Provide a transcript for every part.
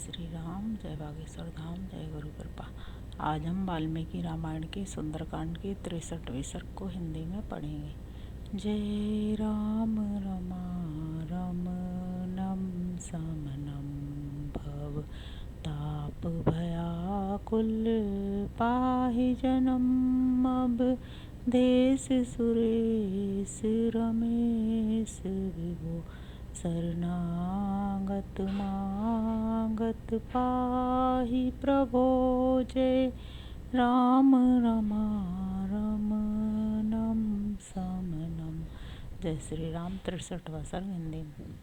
श्री राम, जय बागेश्वर धाम, जय गुरु कृपा। आज हम वाल्मीकि रामायण के सुंदरकांड के 63वें सर्ग को हिंदी में पढ़ेंगे। जय राम रमणम समनम भव ताप भयाकुल पाहि जनम अब देश सुरेश रमेश विभो शरणागत मागत पाहि प्रभो। जय राम रमणम समनम। जय श्री राम। 63वां सर्ग हिंदी में।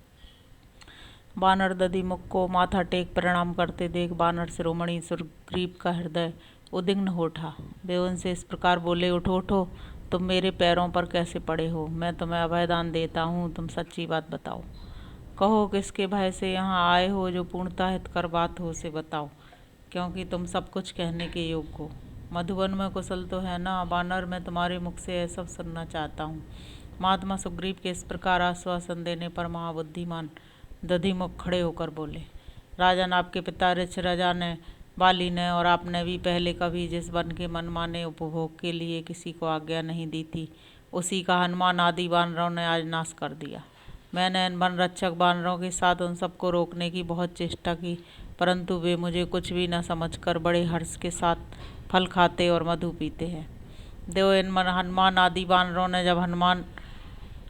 बानर दधिमुख को माथा टेक प्रणाम करते देख बानर शिरोमणि सुग्रीव का हृदय उद्विग्न हो उठा। वे उनसे इस प्रकार बोले, उठो उठो, तुम मेरे पैरों पर कैसे पड़े हो? मैं तुम्हें अभयदान देता हूँ, तुम सच्ची बात बताओ। कहो, किसके भय से यहाँ आए हो? जो पूर्णतः हितकर बात हो उसे बताओ, क्योंकि तुम सब कुछ कहने के योग्य हो। मधुवन में कुशल तो है ना? बानर, मैं तुम्हारे मुख से यह सब सुनना चाहता हूँ। महात्मा सुग्रीव के इस प्रकार आश्वासन देने पर महाबुद्धिमान दधिमुख खड़े होकर बोले, राजन, आपके पिता ऋषराजा ने, बाली ने और आपने भी पहले कभी जिस वन के मनमाने उपभोग के लिए किसी को आज्ञा नहीं दी थी, उसी का हनुमान आदि वानरों ने आज नाश कर दिया। मैंने इन वन रक्षक वानरों के साथ उन सबको रोकने की बहुत चेष्टा की, परंतु वे मुझे कुछ भी न समझकर बड़े हर्ष के साथ फल खाते और मधु पीते हैं। देव, इन हनुमान आदि वानरों ने जब हनुमान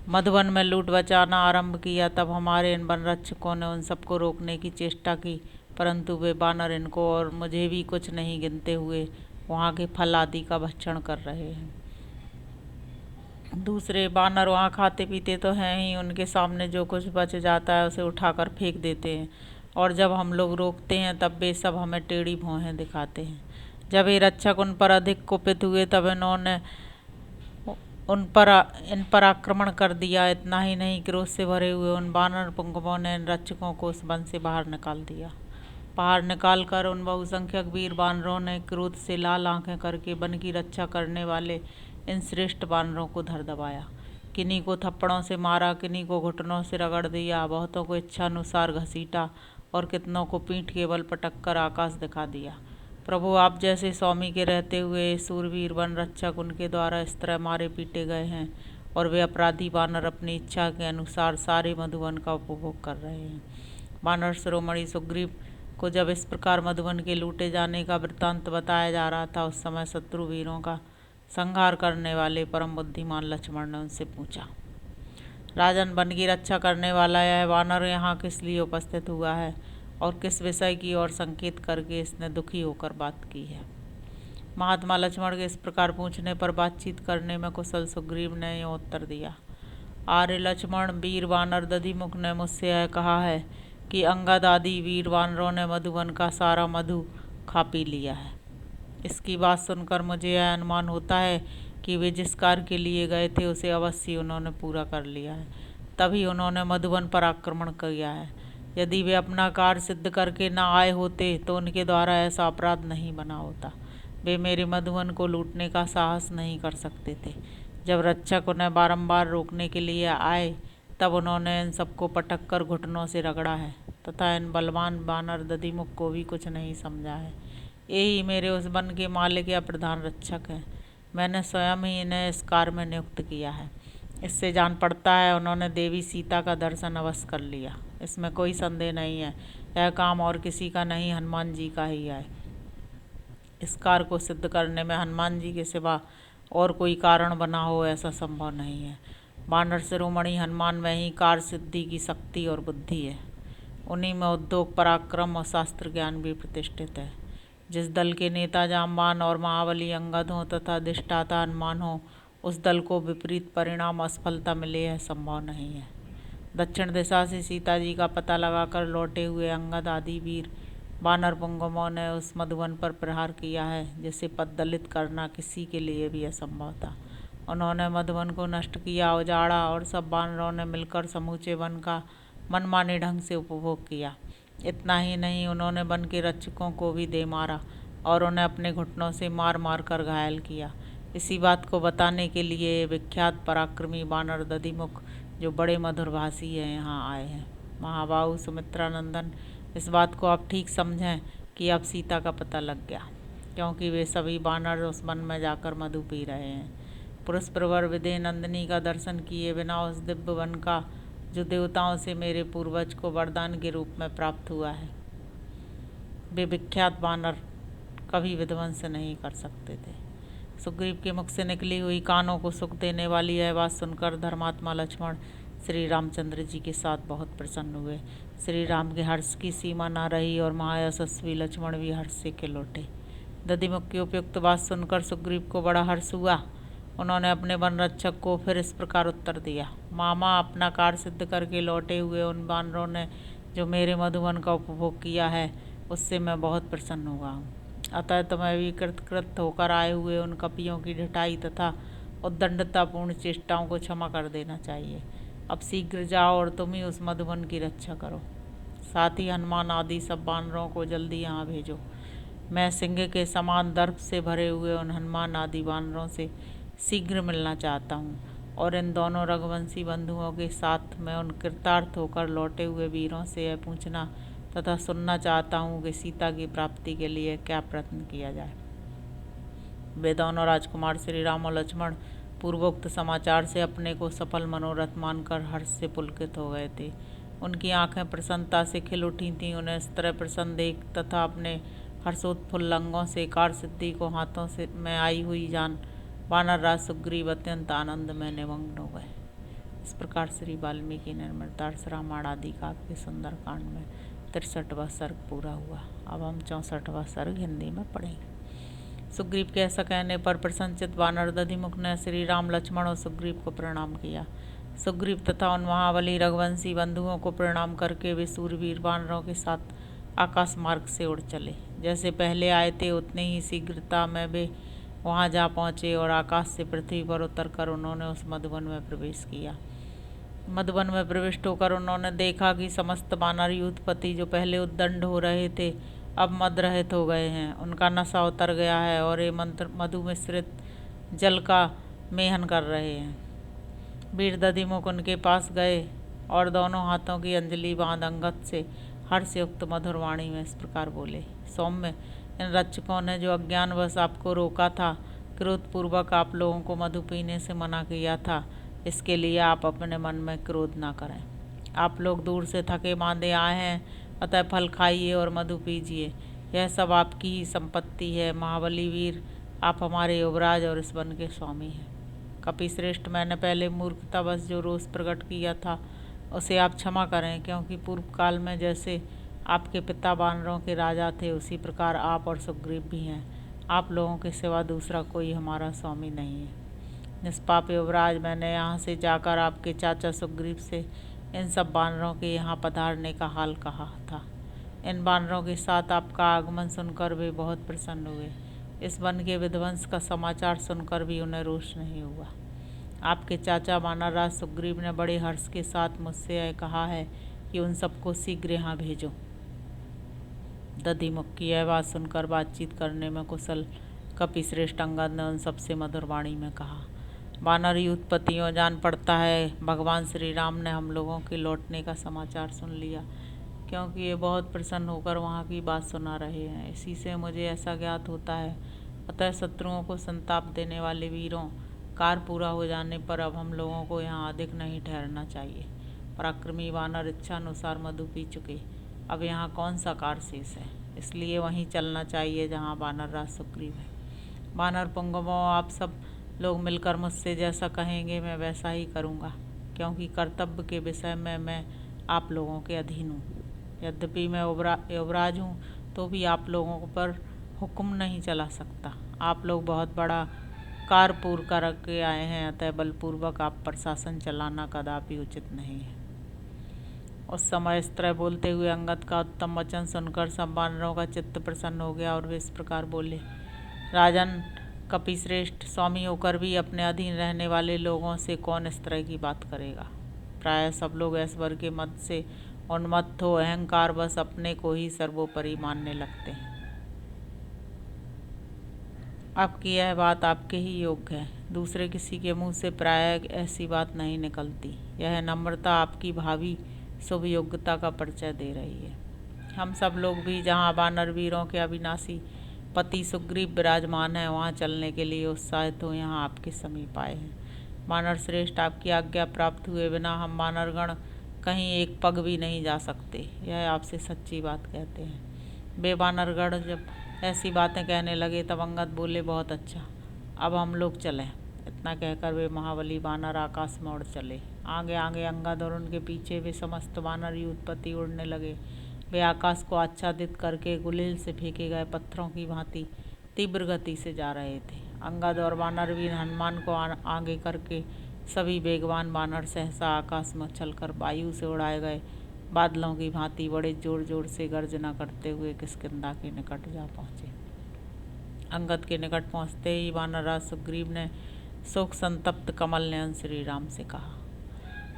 मधुवन में लूट बचाना आरंभ किया, तब हमारे इन वन रक्षकों ने उन सबको रोकने की चेष्टा की, परंतु वे बानर इनको और मुझे भी कुछ नहीं गिनते हुए वहाँ के फल आदि का भक्षण कर रहे हैं। दूसरे बानर वहाँ खाते पीते तो हैं ही, उनके सामने जो कुछ बच जाता है उसे उठाकर फेंक देते हैं, और जब हम लोग रोकते हैं तब वे सब हमें टेढ़ी भौहें दिखाते हैं। जब ये रक्षक उन पर अधिक कुपित हुए तब इन्होंने इन पर आक्रमण कर दिया। इतना ही नहीं, क्रोध से भरे हुए उन बानर पुंगवों ने इन रक्षकों को उस वन से बाहर निकाल दिया। बाहर निकाल कर उन बहुसंख्यक वीर बानरों ने क्रोध से लाल आंखें करके वन की रक्षा करने वाले इन श्रेष्ठ बानरों को धर दबाया। किन्हीं को थप्पड़ों से मारा, किन्हीं को घुटनों से रगड़ दिया, बहुतों को इच्छानुसार घसीटा और कितनों को पीठ के बल पटक कर आकाश दिखा दिया। प्रभु, आप जैसे स्वामी के रहते हुए सूरवीर वन रक्षक उनके द्वारा इस तरह मारे पीटे गए हैं, और वे अपराधी बानर अपनी इच्छा के अनुसार सारे मधुवन का उपभोग कर रहे हैं। बानर शिरोमणि सुग्रीव को जब इस प्रकार मधुवन के लूटे जाने का वृत्तांत बताया जा रहा था, उस समय शत्रु वीरों का संहार करने वाले परम बुद्धिमान लक्ष्मण ने उनसे पूछा, राजन, वन की रक्षा करने वाला यह वानर यहाँ किस लिए उपस्थित हुआ है और किस विषय की ओर संकेत करके इसने दुखी होकर बात की है? महात्मा लक्ष्मण के इस प्रकार पूछने पर बातचीत करने में कुशल सुग्रीव ने यूँ उत्तर दिया, आर्य लक्ष्मण, वीर वानर दधिमुख ने मुझसे यह कहा है कि अंगद आदि वीर वानरों ने मधुवन का सारा मधु खा पी लिया है। इसकी बात सुनकर मुझे यह अनुमान होता है कि वे जिस कार्य के लिए गए थे उसे अवश्य उन्होंने पूरा कर लिया है, तभी उन्होंने मधुवन पर आक्रमण किया है। यदि वे अपना कार्य सिद्ध करके न आए होते तो उनके द्वारा ऐसा अपराध नहीं बना होता। वे मेरे मधुवन को लूटने का साहस नहीं कर सकते थे। जब रक्षक उन्हें बारंबार रोकने के लिए आए तब उन्होंने इन सबको पटक कर घुटनों से रगड़ा है, तथा इन बलवान बानर दधिमुख को भी कुछ नहीं समझा है। यही मेरे उस वन के मालिक या प्रधान रक्षक हैं। मैंने स्वयं ही इन्हें इस कार्य में नियुक्त किया है। इससे जान पड़ता है उन्होंने देवी सीता का दर्शन अवश्य कर लिया। इसमें कोई संदेह नहीं है, यह काम और किसी का नहीं, हनुमान जी का ही है। इस कार्य को सिद्ध करने में हनुमान जी के सिवा और कोई कारण बना हो ऐसा संभव नहीं है। बानर शिरोमणि हनुमान में ही कार्य सिद्धि की शक्ति और बुद्धि है। उन्हीं में उद्योग, पराक्रम और शास्त्र ज्ञान भी प्रतिष्ठित है। जिस दल के नेता जाम्बान और महाबली अंगद हों तथा अधिष्ठाता हनुमान हो, उस दल को विपरीत परिणाम असफलता मिले यह संभव नहीं है। दक्षिण दिशा से सीता जी का पता लगाकर लौटे हुए अंगद आदि वीर बानर पुंगवों ने उस मधुवन पर प्रहार किया है, जिसे पद्दलित करना किसी के लिए भी असंभव था। उन्होंने मधुवन को नष्ट किया, उजाड़ा, और सब बानरों ने मिलकर समूचे वन का मनमाने ढंग से उपभोग किया। इतना ही नहीं, उन्होंने वन के रक्षकों को भी दे मारा और उन्हें अपने घुटनों से मार मार कर घायल किया। इसी बात को बताने के लिए विख्यात पराक्रमी बानर दधिमुख, जो बड़े मधुरभाषी हैं, यहाँ आए हैं। महाबाहु सुमित्रानंदन, इस बात को आप ठीक समझें कि अब सीता का पता लग गया, क्योंकि वे सभी वानर उस वन में जाकर मधु पी रहे हैं। पुरुष प्रवर विदेह नंदिनी का दर्शन किए बिना उस दिव्य वन का, जो देवताओं से मेरे पूर्वज को वरदान के रूप में प्राप्त हुआ है, वे विख्यात वानर कभी विध्वंस नहीं कर सकते थे। सुग्रीव के मुख से निकली हुई कानों को सुख देने वाली यह बात सुनकर धर्मात्मा लक्ष्मण श्री रामचंद्र जी के साथ बहुत प्रसन्न हुए। श्री राम के हर्ष की सीमा न रही और महायशस्वी लक्ष्मण भी हर्ष से खिल उठे। दधिमुख की उपयुक्त बात सुनकर सुग्रीव को बड़ा हर्ष हुआ। उन्होंने अपने वन रक्षक को फिर इस प्रकार उत्तर दिया। मामा, अपना कार्य सिद्ध करके लौटे हुए उन वानरों ने जो मेरे मधुवन का उपभोग किया है, उससे मैं बहुत प्रसन्न हुआ हूँ। अतः तुम्हें भी कृतकृत होकर आए हुए उन कपियों की ढिठाई तथा उद्दंडतापूर्ण चेष्टाओं को क्षमा कर देना चाहिए। अब शीघ्र जाओ और तुम ही उस मधुवन की रक्षा करो। साथ ही हनुमान आदि सब वानरों को जल्दी यहाँ भेजो। मैं सिंह के समान दर्प से भरे हुए उन हनुमान आदि वानरों से शीघ्र मिलना चाहता हूँ, और इन दोनों रघुवंशी बंधुओं के साथ मैं उन कृतार्थ होकर लौटे हुए वीरों से यह पूछना तथा सुनना चाहता हूँ कि सीता की प्राप्ति के लिए क्या प्रयत्न किया जाए। वे दोनों राजकुमार श्री राम और लक्ष्मण पूर्वोक्त समाचार से अपने को सफल मनोरथ मानकर हर्ष से पुलकित हो गए थे। उनकी आंखें प्रसन्नता से खिल उठी थीं। उन्हें इस तरह प्रसन्न देख तथा अपने हर्षोत्फुल्ल अंगों से कार्य सिद्धि को हाथों से में आई हुई जान वानर राज सुग्रीव अत्यंत आनंद में निमग्न हो गए। इस प्रकार श्री वाल्मीकि निर्मृतार्थ रामायण आदि काव्य के सुंदर कांड में 63वां सर्ग पूरा हुआ। अब हम 64वां सर्ग हिंदी में पढ़ेंगे। सुग्रीव के ऐसा कहने पर प्रसन्नचित वानर दधिमुख ने श्री राम, लक्ष्मण और सुग्रीव को प्रणाम किया। सुग्रीव तथा उन महाबली रघुवंशी बंधुओं को प्रणाम करके वे सूरवीर वानरों के साथ आकाश मार्ग से उड़ चले। जैसे पहले आए थे उतने ही शीघ्रता में वे वहां जा पहुंचे और आकाश से पृथ्वी पर उतरकर उन्होंने उस मधुवन में प्रवेश किया। मधुवन में प्रविष्ट होकर उन्होंने देखा कि समस्त वानर यूथपति जो पहले उद्दंड हो रहे थे अब मदरहित हो गए हैं। उनका नशा उतर गया है और ये मधु मिश्रित जल का मेहन कर रहे हैं। वीर दधिमुख उनके पास गए और दोनों हाथों की अंजलि बांध अंगद से हर्षयुक्त मधुर वाणी में इस प्रकार बोले। सौम्य, इन रक्षकों ने जो अज्ञानवश आपको रोका था, क्रोधपूर्वक आप लोगों को मधु पीने से मना किया था, इसके लिए आप अपने मन में क्रोध ना करें। आप लोग दूर से थके मांदे आए हैं, अतः फल खाइए और मधु पीजिए। यह सब आपकी ही संपत्ति है। महाबली वीर, आप हमारे युवराज और इस वन के स्वामी हैं। कपिश्रेष्ठ, मैंने पहले मूर्खतावश जो रोष प्रकट किया था उसे आप क्षमा करें, क्योंकि पूर्व काल में जैसे आपके पिता वानरों के राजा थे, उसी प्रकार आप और सुग्रीव भी हैं। आप लोगों के सिवा दूसरा कोई हमारा स्वामी नहीं है। निष्पाप युवराज, मैंने यहाँ से जाकर आपके चाचा सुग्रीव से इन सब वानरों के यहाँ पधारने का हाल कहा था। इन वानरों के साथ आपका आगमन सुनकर वे बहुत प्रसन्न हुए। इस वन के विध्वंस का समाचार सुनकर भी उन्हें रोष नहीं हुआ। आपके चाचा वानरराज सुग्रीव ने बड़े हर्ष के साथ मुझसे यह कहा है कि उन सबको शीघ्र यहाँ भेजो। दधिमुख की यह बात सुनकर बातचीत करने में कुशल कपिश्रेष्ठ अंगद ने उन सबसे मधुर वाणी में कहा। वानर यूथपतियों, जान पड़ता है भगवान श्री राम ने हम लोगों के लौटने का समाचार सुन लिया, क्योंकि ये बहुत प्रसन्न होकर वहाँ की बात सुना रहे हैं। इसी से मुझे ऐसा ज्ञात होता है। अतः शत्रुओं को संताप देने वाले वीरों, कार्य पूरा हो जाने पर अब हम लोगों को यहाँ अधिक नहीं ठहरना चाहिए। पराक्रमी वानर इच्छानुसार मधु पी चुके, अब यहाँ कौन सा कार्य शेष है, इसलिए वहीं चलना चाहिए जहाँ वानर राज सुग्रीव है। वानर पुंगवों, आप सब लोग मिलकर मुझसे जैसा कहेंगे मैं वैसा ही करूँगा, क्योंकि कर्तव्य के विषय में मैं आप लोगों के अधीन हूँ। यद्यपि मैं युवराज हूँ तो भी आप लोगों पर हुक्म नहीं चला सकता। आप लोग बहुत बड़ा कार्य पूर्ण करके आए हैं, अतः बलपूर्वक आप पर शासन चलाना कदापि उचित नहीं है। उस समय इस तरह बोलते हुए अंगद का उत्तम वचन सुनकर सब वानरों का चित्त प्रसन्न हो गया और वे इस प्रकार बोले। राजन कपिश्रेष्ठ, स्वामी होकर भी अपने अधीन रहने वाले लोगों से कौन इस तरह की बात करेगा। प्रायः सब लोग ऐश्वर्य के मद से उन्मत्त हो अहंकार बस अपने को ही सर्वोपरि मानने लगते हैं। आपकी यह बात आपके ही योग्य है। दूसरे किसी के मुंह से प्रायः ऐसी बात नहीं निकलती। यह नम्रता आपकी भावी शुभ योग्यता का परिचय दे रही है। हम सब लोग भी जहाँ वानर वीरों के अविनाशी पति सुग्रीव विराजमान है वहाँ चलने के लिए उत्साहित हो यहाँ आपके समीप आए हैं। वानर श्रेष्ठ, आपकी आज्ञा प्राप्त हुए बिना हम वानरगण कहीं एक पग भी नहीं जा सकते, यह आपसे सच्ची बात कहते हैं। वे वानरगण जब ऐसी बातें कहने लगे तब अंगद बोले, बहुत अच्छा, अब हम लोग चलें। इतना कहकर वे महाबली वानर आकाश में उड़ चले। आगे आगे अंगद और उनके पीछे वे समस्त वानर युद्धपति उड़ने लगे। वे आकाश को आच्छादित करके गुलेल से फेंके गए पत्थरों की भांति तीव्र गति से जा रहे थे। अंगद और वानरवीर हनुमान को आगे करके सभी वेगवान वानर सहसा आकाश में उछलकर वायु से उड़ाए गए बादलों की भांति बड़े जोर जोर से गर्जना करते हुए किष्किंधा के निकट जा पहुँचे। अंगद के निकट पहुँचते ही वानरराज सुग्रीव ने शोक संतप्त कमल नयन श्री राम से कहा,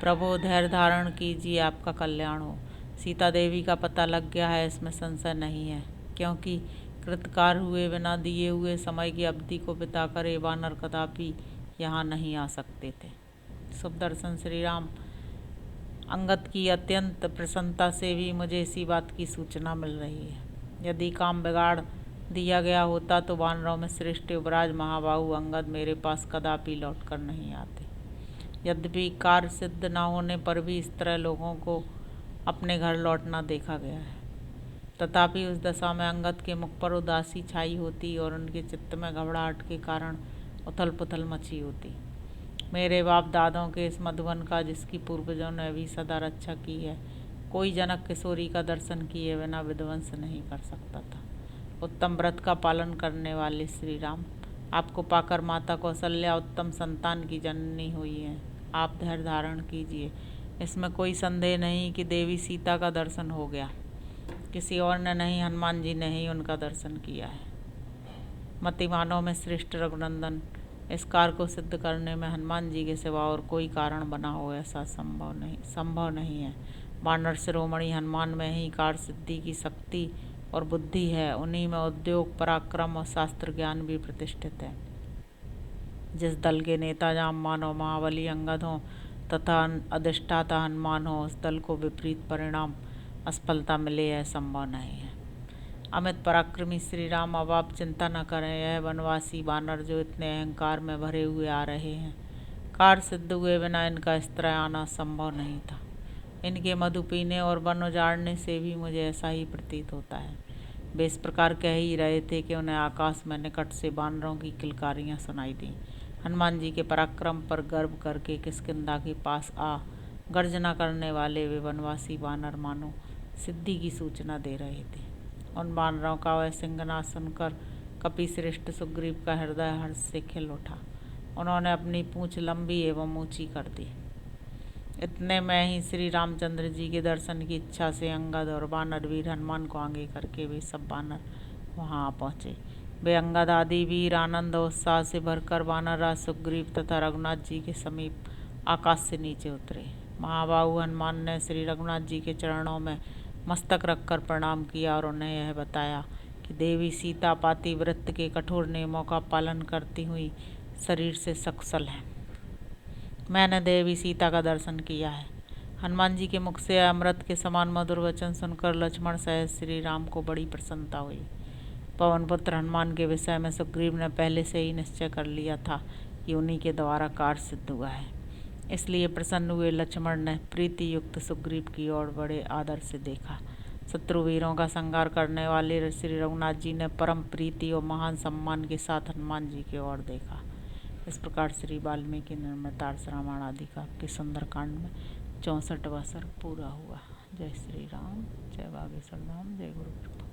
प्रभु धैर्य धारण कीजिए, आपका कल्याण हो। सीता देवी का पता लग गया है, इसमें संशय नहीं है, क्योंकि कृतकार हुए बिना दिए हुए समय की अवधि को बिताकर ये वानर कदापि यहाँ नहीं आ सकते थे। शुभ दर्शन श्री राम, अंगद की अत्यंत प्रसन्नता से भी मुझे इसी बात की सूचना मिल रही है। यदि काम बिगाड़ दिया गया होता तो वानरों में श्रेष्ठ युवराज महाबाहु अंगद मेरे पास कदापि लौट कर नहीं आते। यद्यपि कार्य सिद्ध न होने पर भी इस तरह लोगों को अपने घर लौटना देखा गया है, तथापि उस दशा में अंगद के मुख पर उदासी छाई होती और उनके चित्त में घबराहट के कारण उथल पुथल मची होती। मेरे बाप दादों के इस मधुवन का, जिसकी पूर्वजों ने भी सदा रक्षा की है, कोई जनक किशोरी का दर्शन किए बिना विध्वंस नहीं कर सकता था। उत्तम व्रत का पालन करने वाले श्री राम, आपको पाकर माता कौशल्या उत्तम संतान की जननी हुई है। आप धैर्य धारण कीजिए, इसमें कोई संदेह नहीं कि देवी सीता का दर्शन हो गया। किसी और ने नहीं, हनुमान जी ने ही उनका दर्शन किया है। मतिमानों में श्रेष्ठ रघुनंदन, इस कार्य को सिद्ध करने में हनुमान जी के सिवा और कोई कारण बना हो ऐसा संभव नहीं है। वानर शिरोमणि हनुमान में ही कार्य सिद्धि की शक्ति और बुद्धि है, उन्हीं में उद्योग पराक्रम और शास्त्र ज्ञान भी प्रतिष्ठित है। जिस दल के नेता जाम मानो महाबली अंगद हों तथा अधिष्ठाता हनुमान हो, उस दल को विपरीत परिणाम असफलता मिले यह संभव नहीं है। अमित पराक्रमी श्री राम, अब आप चिंता न करें। यह वनवासी वानर जो इतने अहंकार में भरे हुए आ रहे हैं, कार्य सिद्ध हुए बिना इनका इस तरह आना संभव नहीं था। इनके मधु पीने और वन उजाड़ने से भी मुझे ऐसा ही प्रतीत होता है। वे इस प्रकार कह ही रहे थे कि उन्हें आकाश में निकट से वानरों की किलकारियाँ सुनाई दी। हनुमान जी के पराक्रम पर गर्व करके किष्किंधा के पास आ गर्जना करने वाले वे वनवासी वानर मानो सिद्धि की सूचना दे रहे थे। उन वानरों का वह सिंहनाद सुनकर कपिश्रेष्ठ सुग्रीव का हृदय हर्ष से खिल उठा। उन्होंने अपनी पूंछ लंबी एवं ऊंची कर दी। इतने में ही श्री रामचंद्र जी के दर्शन की इच्छा से अंगद और वानर वीर हनुमान को आगे करके वे सब वानर वहां आ पहुँचे। वे अंगद आदि वीर आनंद और उत्साह से भरकर वानरराज सुग्रीव तथा रघुनाथ जी के समीप आकाश से नीचे उतरे। महाबाहु हनुमान ने श्री रघुनाथ जी के चरणों में मस्तक रखकर प्रणाम किया और उन्हें यह बताया कि देवी सीता पातिव्रत्य के कठोर नियमों का पालन करती हुई शरीर से सकुशल है। मैंने देवी सीता का दर्शन किया है। हनुमान जी के मुख से अमृत के समान मधुर वचन सुनकर लक्ष्मण सहित श्री राम को बड़ी प्रसन्नता हुई। पवनपुत्र हनुमान के विषय में सुग्रीव ने पहले से ही निश्चय कर लिया था कि उन्हीं के द्वारा कार्य सिद्ध हुआ है। इसलिए प्रसन्न हुए लक्ष्मण ने प्रीति युक्त सुग्रीव की ओर बड़े आदर से देखा। शत्रु वीरों का संहार करने वाले श्री रघुनाथ जी ने परम प्रीति और महान सम्मान के साथ हनुमान जी की ओर देखा। इस प्रकार श्री वाल्मीकि निर्मितार्थ रामायण आदि का के सुंदरकांड में 64वां सर्ग पूरा हुआ। जय श्री राम, जय बागेश्वर धाम, जय गुरु कृपा।